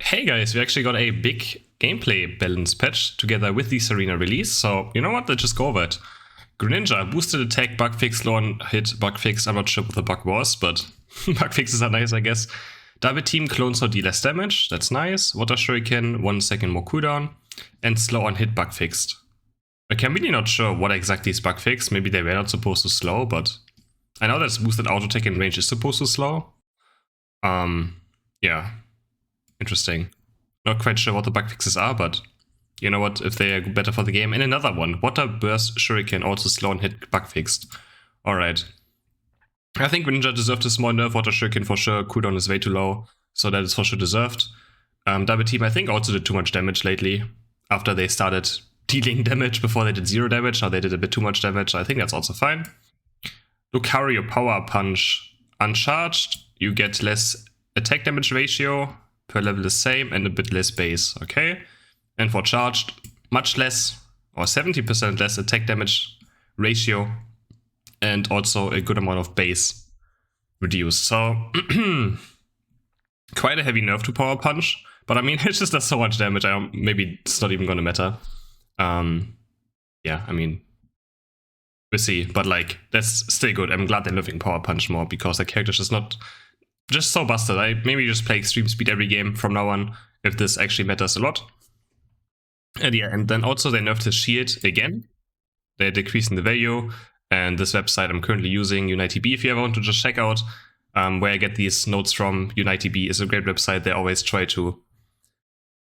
Hey guys, we actually got a big gameplay balance patch together with the Tsareena release, so you know what, let's just go over it. Greninja, boosted attack, bug fix, low on hit, bug fix, I'm not sure what the bug was, but bug fixes are nice I guess. Double team, clone so deal less damage, that's nice. Water Shuriken, 1 second more cooldown, and slow on hit bug fixed. I'm really not sure what exactly is bug fixed, maybe they were not supposed to slow, but I know that boosted auto attack and range is supposed to slow. Yeah. Interesting. Not quite sure what the bug fixes are, but you know what, if they are better for the game. And another one, Water Burst Shuriken, also slow and hit bug fixed. Alright. I think Greninja deserved a small nerf. Water Shuriken for sure, cooldown is way too low, so that is for sure deserved. Double Team I think also did too much damage lately. After they started dealing damage before they did 0 damage, now they did a bit too much damage. I think that's also fine. Lucario Power Punch uncharged, you get less attack damage ratio. Per level the same and a bit less base, okay? And for charged, much less, or 70% less attack damage ratio, and also a good amount of base reduced. So, quite a heavy nerf to Power Punch, but I mean, it just does so much damage, maybe it's not even gonna matter. Yeah, I mean, we'll see, but like, that's still good. I'm glad they're nerfing Power Punch more, because the character's just not... just so busted. I maybe just play extreme speed every game from now on, if this actually matters a lot. And yeah, and then also they nerfed his shield again. They're decreasing the value, and this website I'm currently using, UnityB, if you ever want to just check out where I get these notes from. UnityB is a great website. They always try to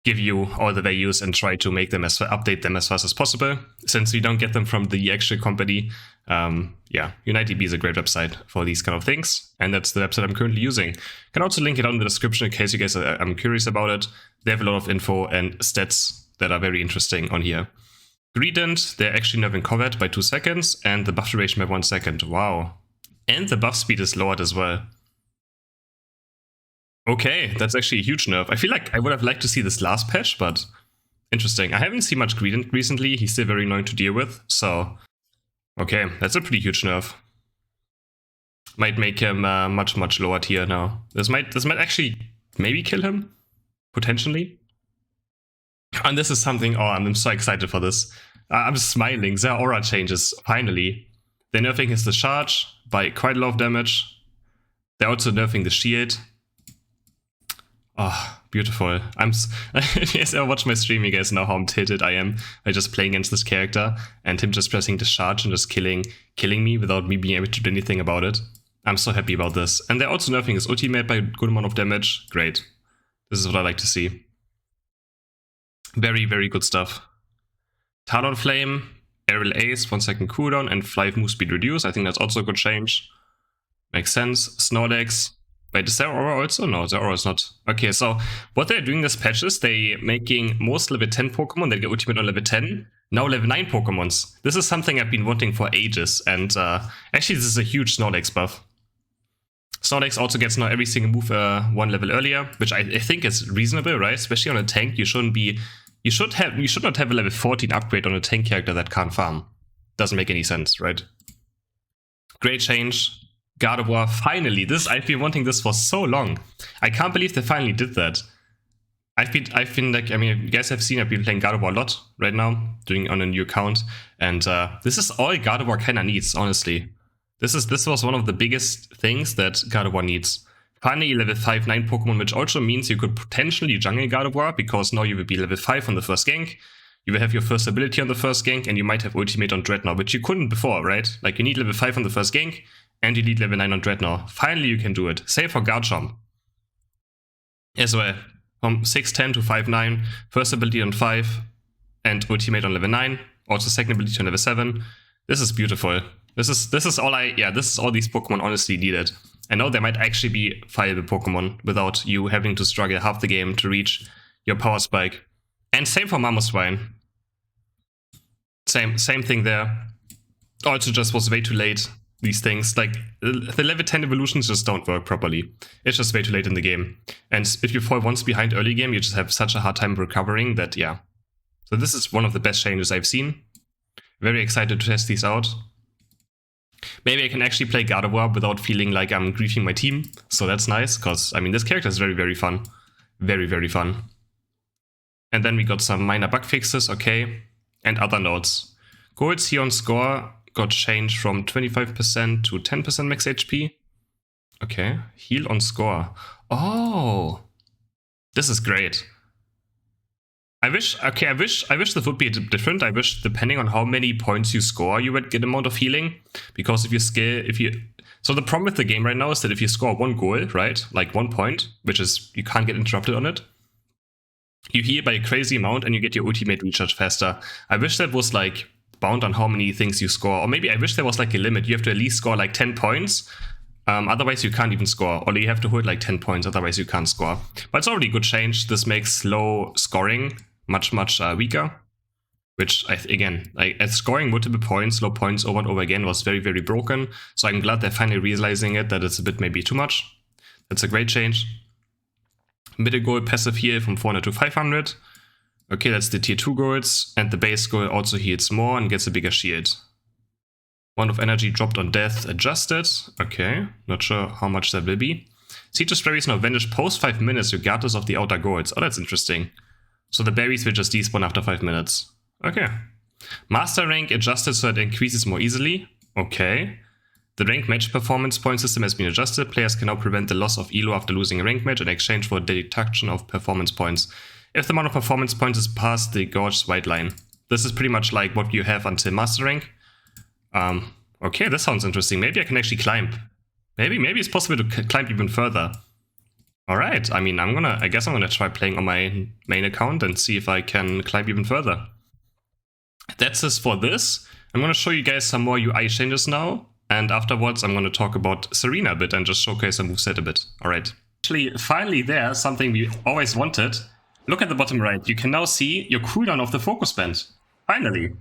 give you all the values and try to make them update them as fast as possible. Since we don't get them from the actual company, yeah, UnityB is a great website for these kind of things, and that's the website I'm currently using. Can also link it down in the description in case you guys are curious about it. They have a lot of info and stats that are very interesting on here. Greedent, they're actually nerfing combat by 2 seconds, and the buff duration by 1 second. Wow. And the buff speed is lowered as well. Okay, that's actually a huge nerf. I feel like I would have liked to see this last patch, but interesting. I haven't seen much Greedent recently. He's still very annoying to deal with, so okay, that's a pretty huge nerf. Might make him much lower tier now. This might actually maybe kill him, potentially. And this is something, oh, I'm so excited for this. I'm smiling, their aura changes, finally. They're nerfing his discharge by quite a lot of damage. They're also nerfing the shield. Oh, beautiful. If you guys ever watch my stream, you guys know how tilted I am by just playing against this character and him just pressing discharge and just killing me without me being able to do anything about it. I'm so happy about this. And they're also nerfing his ultimate by a good amount of damage. Great. This is what I like to see. Very, very good stuff. Talon Flame, Aerial Ace, 1 second cooldown, and Fly move speed reduce. I think that's also a good change. Makes sense. Snorlax. Wait, is there aura also? No, the aura is not. Okay, so what they're doing this patch is they making most level 10 Pokemon that get ultimate on level 10, now level 9 Pokemons. This is something I've been wanting for ages, and actually this is a huge Snorlax buff. Snorlax also gets now every single move 1 level earlier, which I think is reasonable, right? Especially on a tank, you should not have a level 14 upgrade on a tank character that can't farm. Doesn't make any sense, right? Great change. Gardevoir, finally, I've been wanting this for so long. I can't believe they finally did that. I've been like, I mean, you guys have seen I've been playing Gardevoir a lot right now, doing on a new account, and this is all Gardevoir kinda needs, honestly. This was one of the biggest things that Gardevoir needs. Finally, level 5-9 Pokemon, which also means you could potentially jungle Gardevoir, because now you will be level 5 on the first gank. You will have your first ability on the first gank, and you might have ultimate on Dreadnought, which you couldn't before, right? Like, you need level 5 on the first gank, and you need level 9 on Dreadnought. Finally, you can do it. Same for Garchomp as well. From 6'10 to 5'9, first ability on 5, and ultimate on level 9. Also second ability on level 7. This is beautiful. This is all these Pokemon honestly needed. I know there might actually be viable Pokemon without you having to struggle half the game to reach your power spike. And same for Mamoswine. Same thing there. Also just was way too late. These things, like, the level 10 evolutions just don't work properly. It's just way too late in the game. And if you fall once behind early game, you just have such a hard time recovering that, yeah. So this is one of the best changes I've seen. Very excited to test these out. Maybe I can actually play Gardevoir without feeling like I'm griefing my team. So that's nice, because, I mean, this character is very, very fun. Very, very fun. And then we got some minor bug fixes, okay, and other notes. Goals here on score got changed from 25% to 10% max HP. Okay, heal on score. Oh, this is great. I wish this would be different. I wish depending on how many points you score, you would get amount of healing. Because so the problem with the game right now is that if you score 1 goal, right, like 1 point, which is, you can't get interrupted on it, you heal by a crazy amount and you get your ultimate recharge faster. I wish that was like bound on how many things you score, or maybe I wish there was like a limit. You have to at least score like 10 points. Otherwise you can't even score, or you have to hold like 10 points, otherwise you can't score. But it's already a good change. This makes low scoring much weaker, which again, like scoring multiple points, low points over and over again was very, very broken. So I'm glad they're finally realizing that it's a bit maybe too much. That's a great change. Middle goal passive heal from 400 to 500. Okay, that's the tier 2 goals, and the base goal also heals more and gets a bigger shield. 1 of energy dropped on death adjusted. Okay, not sure how much that will be. Siege's berries now vanish post 5 minutes regardless of the outer goals. Oh, that's interesting. So the berries will just despawn after 5 minutes. Okay. Master rank adjusted so it increases more easily. Okay. The rank match performance point system has been adjusted. Players can now prevent the loss of elo after losing a rank match in exchange for a deduction of performance points. If the amount of performance points is past the gorgeous white line. This is pretty much like what you have until master rank. Okay, this sounds interesting. Maybe I can actually climb. Maybe it's possible to climb even further. Alright, I mean, I guess I'm gonna try playing on my main account and see if I can climb even further. That's it for this. I'm gonna show you guys some more UI changes now, and afterwards I'm gonna talk about Tsareena a bit and just showcase a moveset a bit. Alright. Actually, finally there, something we always wanted. Look at the bottom right, you can now see your cooldown of the focus band. Finally.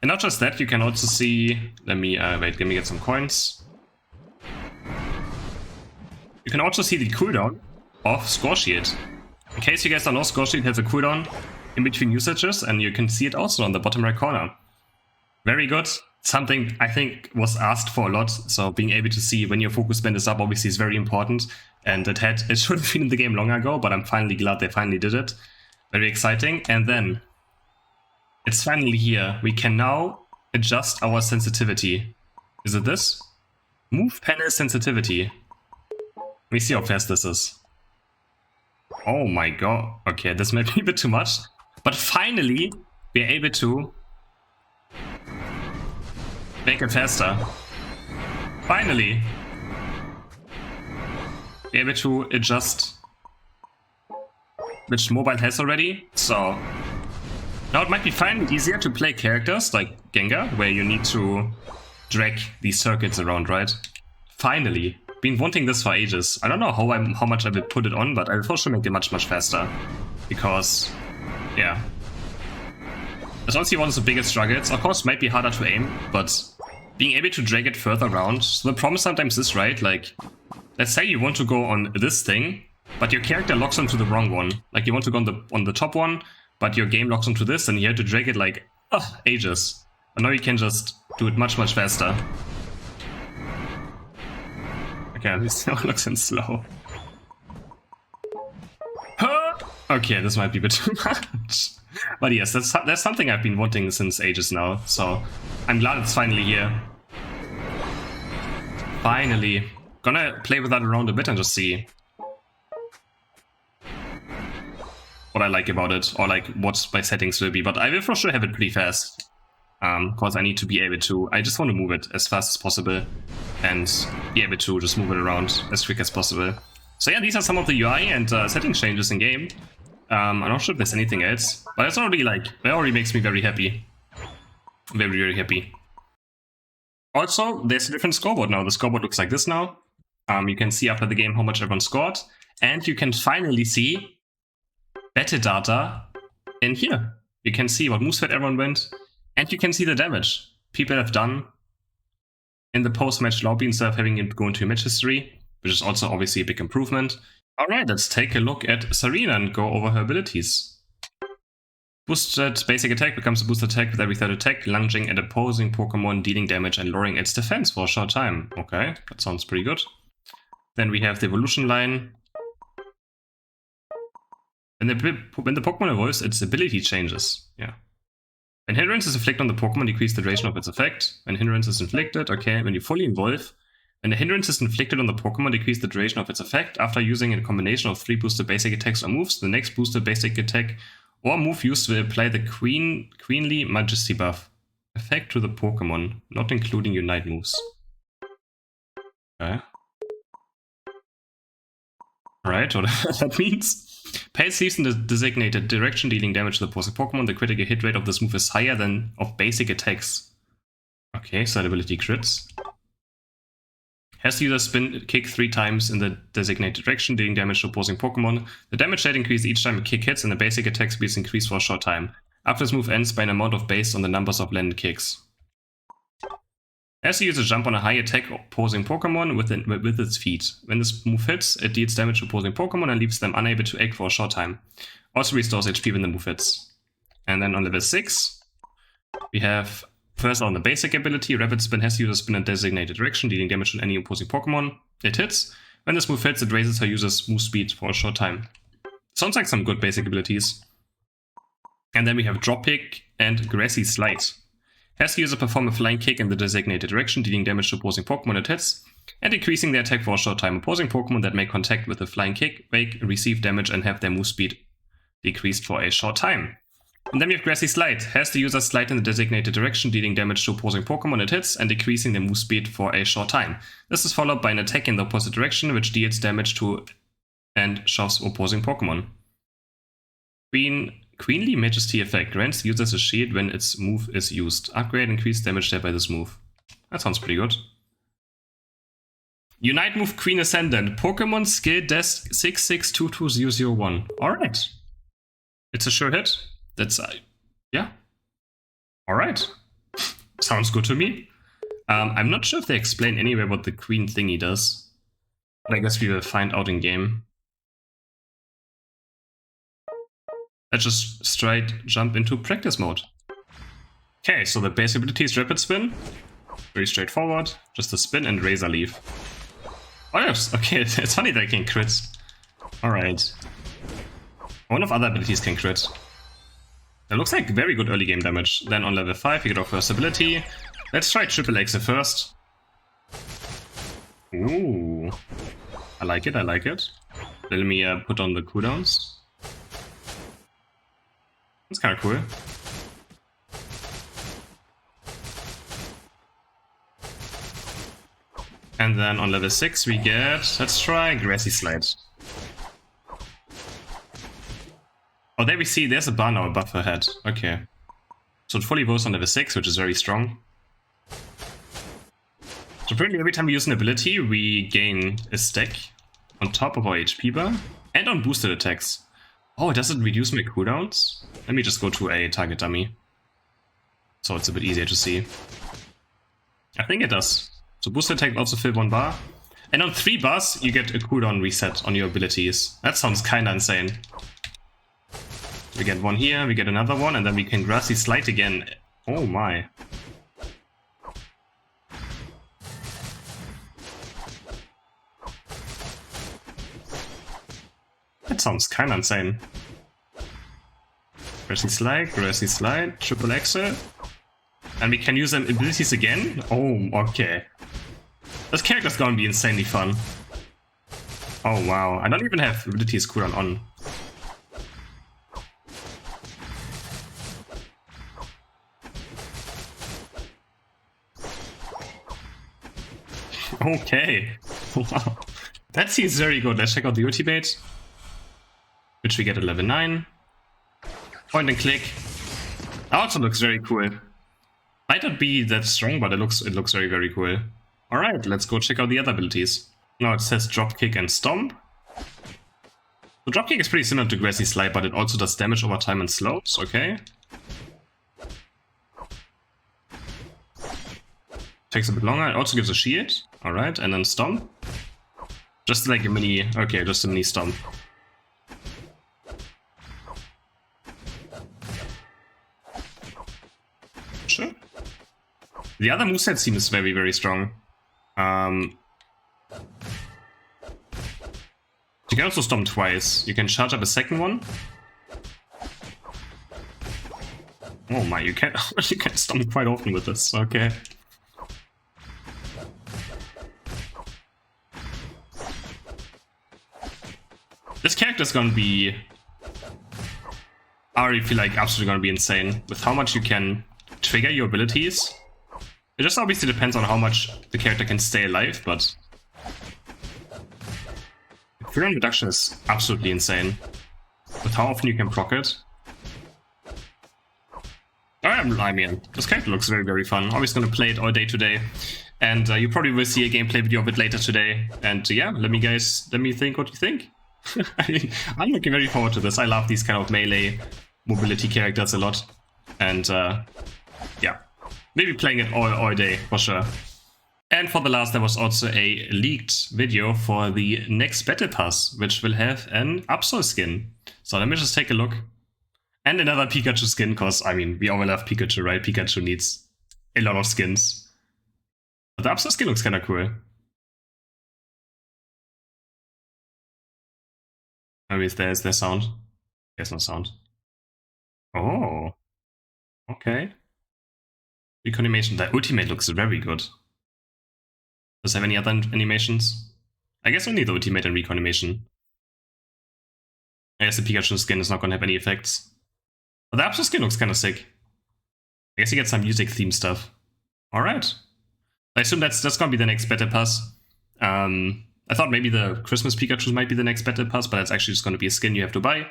And not just that, you can also see, let me get some coins. You can also see the cooldown of Score Shield. In case you guys don't know, Score Shield has a cooldown in between usages, and you can see it also on the bottom right corner. Very good. Something I think was asked for a lot, so being able to see when your focus band is up obviously is very important, and it should have been in the game long ago, but I'm finally glad they finally did it. Very exciting. And then it's finally here. We can now adjust our sensitivity. Is it this? Move panel sensitivity. Let me see how fast this is. Oh my god. Okay, this might be a bit too much. But finally, we're able to make it faster. Finally. We're able to adjust which mobile has already. So now it might be finally easier to play characters like Gengar, where you need to drag these circuits around, right? Finally. Been wanting this for ages. I don't know how much I will put it on, but I will for sure make it much faster. Because, yeah. It's honestly one of the biggest struggles. Of course, it might be harder to aim, but being able to drag it further around. So the problem sometimes is, right, like, let's say you want to go on this thing, but your character locks onto the wrong one. Like, you want to go on the top one, but your game locks onto this, and you have to drag it like, ages. And now you can just do it much faster. Okay, this now looks in slow. Okay, this might be a bit too much. But yes, that's something I've been wanting since ages now, so I'm glad it's finally here. Finally. Gonna play with that around a bit and just see what I like about it, or like what my settings will be, but I will for sure have it pretty fast. Because I need to be able to, I just want to move it as fast as possible and be able to just move it around as quick as possible. So yeah, these are some of the UI and setting changes in game. I'm not sure if there's anything else, but it's already like, it already makes me very happy. Very happy. Also, there's a different scoreboard now. The scoreboard looks like this now. You can see after the game how much everyone scored, and you can finally see battle data in here. You can see what moveset everyone went. And you can see the damage people have done in the post-match lobby instead of having it go into your match history, which is also obviously a big improvement. Alright, let's take a look at Tsareena and go over her abilities. Boosted basic attack becomes a boosted attack with every third attack, lunging at opposing Pokemon, dealing damage and lowering its defense for a short time. Okay, that sounds pretty good. Then we have the evolution line. When the Pokemon evolves, its ability changes. Yeah. When hindrances inflict on the Pokemon, decrease the duration of its effect. When hindrance is inflicted, okay, when you fully evolve, when the hindrance is inflicted on the Pokemon, decrease the duration of its effect. After using a combination of 3 boosted basic attacks or moves, the next boosted basic attack or move used will apply the Queenly Majesty buff. Effect to the Pokemon, not including Unite moves. Okay. Alright, whatever that means. Pale leaves in the designated direction, dealing damage to the opposing Pokemon. The critical hit rate of this move is higher than of basic attacks. Okay, side ability crits. Has the user spin kick 3 times in the designated direction, dealing damage to opposing Pokemon. The damage rate increases each time a kick hits, and the basic attack speed is increased for a short time. After this move ends by an amount of based on the numbers of landed kicks. As the user jump on a high attack opposing Pokemon with its feet. When this move hits, it deals damage to opposing Pokemon and leaves them unable to act for a short time. Also restores HP when the move hits. And then on level 6, we have first on the basic ability, Rapid Spin has the user spin in a designated direction, dealing damage to any opposing Pokemon. It hits. When this move hits, it raises her user's move speed for a short time. Sounds like some good basic abilities. And then we have Drop Kick and Grassy Slide. Has the user perform a flying kick in the designated direction, dealing damage to opposing Pokemon it hits, and increasing their attack for a short time. Opposing Pokemon that make contact with the flying kick may receive damage and have their move speed decreased for a short time. And then we have Grassy Slide. Has the user slide in the designated direction, dealing damage to opposing Pokemon it hits, and decreasing their move speed for a short time. This is followed by an attack in the opposite direction, which deals damage to and shoves opposing Pokemon. Queenly Majesty effect grants users a shield when its move is used. Upgrade increased damage there by this move. That sounds pretty good. Unite move Queen Ascendant. Pokemon skill desk 662201. Alright. It's a sure hit. That's yeah. Alright. Sounds good to me. I'm not sure if they explain anywhere what the Queen thingy does. But I guess we will find out in game. Let's just straight jump into practice mode. Okay, so the base ability is Rapid Spin. Very straightforward. Just a spin and Razor Leaf. Oh yes, okay, it's funny that I can crit. Alright. One of other abilities can crit. That looks like very good early game damage. Then on level 5 we get our first ability. Let's try Triple X first. Ooh. I like it, I like it. Let me put on the cooldowns. That's kind of cool. And then on level 6 we get, let's try Grassy Slide. Oh, there we see, there's a bar now above her head. Okay. So it fully evolves on level 6, which is very strong. So apparently every time we use an ability, we gain a stack on top of our HP bar and on boosted attacks. Oh, does it reduce my cooldowns? Let me just go to a target dummy. So it's a bit easier to see. I think it does. So boosted attack will also fill 1 bar. And on 3 bars, you get a cooldown reset on your abilities. That sounds kinda insane. We get 1 here, we get another one, and then we can Grassy Slide again. Oh my. That sounds kinda insane. Grassy Slide, Triple Axle. And we can use them abilities again? Oh, okay. This character's gonna be insanely fun. Oh wow, I don't even have abilities cooldown on. Okay. Wow. That seems very good. Let's check out the ultimate, which we get at level 9. Point and click. Also looks very cool. Might not be that strong, but it looks very, very cool. Alright, let's go check out the other abilities. Now it says Drop Kick and Stomp. The Drop Kick is pretty similar to Grassy Slide, but it also does damage over time and slopes, okay. Takes a bit longer, it also gives a shield. Alright, and then Stomp. Just like a mini, okay, just a mini Stomp. Sure. The other moveset seems very, very strong. You can also stomp twice. You can charge up a second one. Oh my, you can stomp quite often with this. Okay. This character is gonna be... I already feel like absolutely gonna be insane with how much you can trigger your abilities. It just obviously depends on how much the character can stay alive, but... Cooldown reduction is absolutely insane. With how often you can proc it. I mean, this character looks very, very fun. I'm always gonna play it all day today. And you probably will see a gameplay video of it later today. And yeah, let me think what you think. I mean, I'm looking very forward to this. I love these kind of melee mobility characters a lot. And yeah, maybe playing it all day for sure. And for the last, there was also a leaked video for the next Battle Pass, which will have an Absol skin. So let me just take a look. And another Pikachu skin, because, I mean, we all love Pikachu, right? Pikachu needs a lot of skins. But the Absol skin looks kind of cool. Maybe is there sound? There's no sound. Oh. Okay. Recon animation. The ultimate looks very good. Does it have any other animations? I guess only the ultimate and recon animation. I guess the Pikachu skin is not going to have any effects. But the Absol skin looks kind of sick. I guess you get some music theme stuff. Alright. I assume that's going to be the next Battle Pass. I thought maybe the Christmas Pikachu might be the next Battle Pass, but that's actually just going to be a skin you have to buy.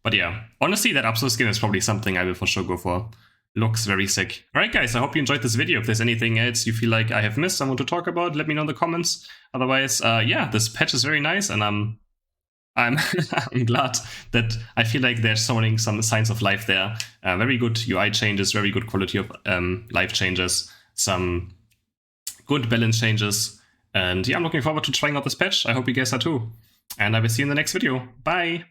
But yeah, honestly, that Absol skin is probably something I will for sure go for. Looks very sick. Alright guys, I hope you enjoyed this video. If there's anything else you feel like I have missed, I want to talk about, let me know in the comments. Otherwise, yeah, this patch is very nice, and I'm I'm glad that I feel like they're showing some signs of life there. Very good UI changes, very good quality of life changes, some good balance changes. And yeah, I'm looking forward to trying out this patch. I hope you guys are too. And I will see you in the next video. Bye!